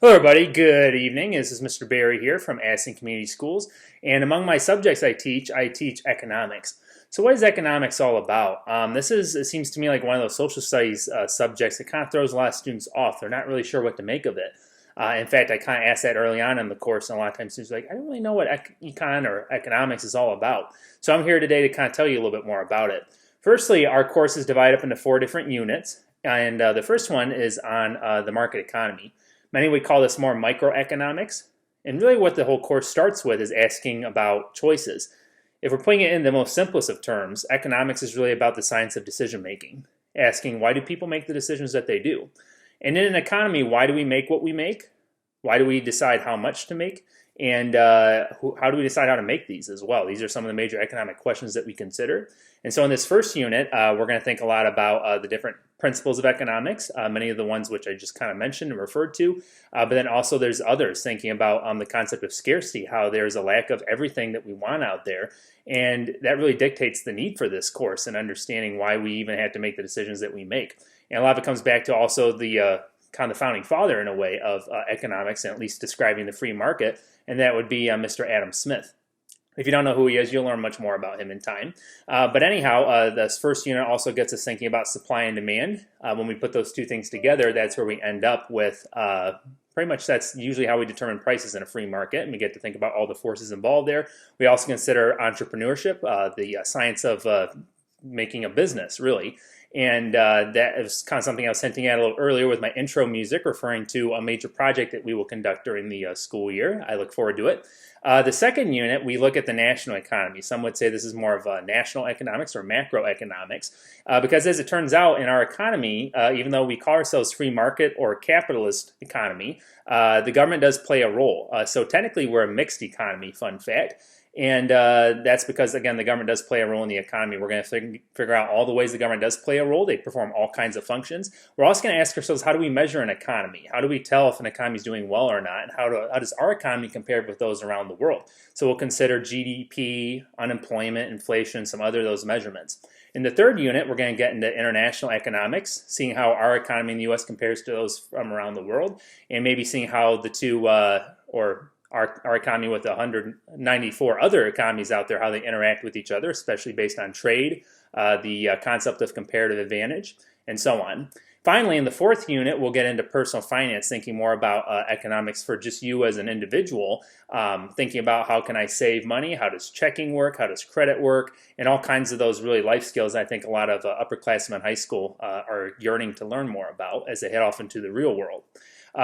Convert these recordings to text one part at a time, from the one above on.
Hello, everybody. Good evening. This is Mr. Barry here from Addison Community Schools. And among my subjects I teach economics. So, what is economics all about? It seems to me like one of those social studies subjects that kind of throws a lot of students off. They're not really sure what to make of it. In fact, I kind of asked that early on in the course, and a lot of times students are like, I don't really know what econ or economics is all about. So, I'm here today to kind of tell you a little bit more about it. Firstly, our course is divided up into 4 different units, and the first one is on the market economy. Many would call this more microeconomics. And really, what the whole course starts with is asking about choices. If we're putting it in the most simplest of terms, economics is really about the science of decision making, asking why do people make the decisions that they do? And in an economy, why do we make what we make? Why do we decide how much to make? And how do we decide how to make these as well? These are some of the major economic questions that we consider. And so in this first unit, we're going to think a lot about the different principles of economics, many of the ones which I just kind of mentioned and referred to, but then also there's others thinking about the concept of scarcity, how there's a lack of everything that we want out there. And that really dictates the need for this course and understanding why we even have to make the decisions that we make. And a lot of it comes back to also the kind of the founding father in a way of economics, and at least describing the free market, and that would be Mr. Adam Smith. If you don't know who he is, you'll learn much more about him in time. But anyhow, this first unit also gets us thinking about supply and demand. When we put those two things together, that's where we end up with pretty much that's usually how we determine prices in a free market, and we get to think about all the forces involved there. We also consider entrepreneurship, the science of making a business, really. And that is kind of something I was hinting at a little earlier with my intro music, referring to a major project that we will conduct during the school year. I look forward to it. The second unit, we look at the national economy. Some would say this is more of national economics or macroeconomics, because as it turns out in our economy, even though we call ourselves free market or capitalist economy, the government does play a role. So technically we're a mixed economy, fun fact. And that's because, again, the government does play a role in the economy. We're going to figure out all the ways the government does play a role. They perform all kinds of functions. We're also going to ask ourselves, how do we measure an economy? How do we tell if an economy is doing well or not? And how does our economy compare with those around the world? So we'll consider GDP, unemployment, inflation, some other of those measurements. In the third unit, we're going to get into international economics, seeing how our economy in the U.S. compares to those from around the world, and maybe seeing how the two, our economy with 194 other economies out there, how they interact with each other, especially based on trade, the concept of comparative advantage, and so on. Finally, in the fourth unit, we'll get into personal finance, thinking more about economics for just you as an individual, thinking about how can I save money, how does checking work, how does credit work, and all kinds of those really life skills I think a lot of upperclassmen in high school are yearning to learn more about as they head off into the real world.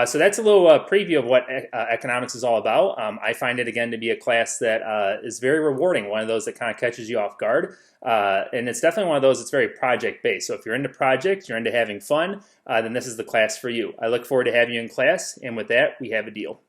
So that's a little preview of what economics is all about. I find it, again, to be a class that is very rewarding, one of those that kind of catches you off guard. And it's definitely one of those that's very project-based. So if you're into projects, you're into having fun, then this is the class for you. I look forward to having you in class, and with that, we have a deal.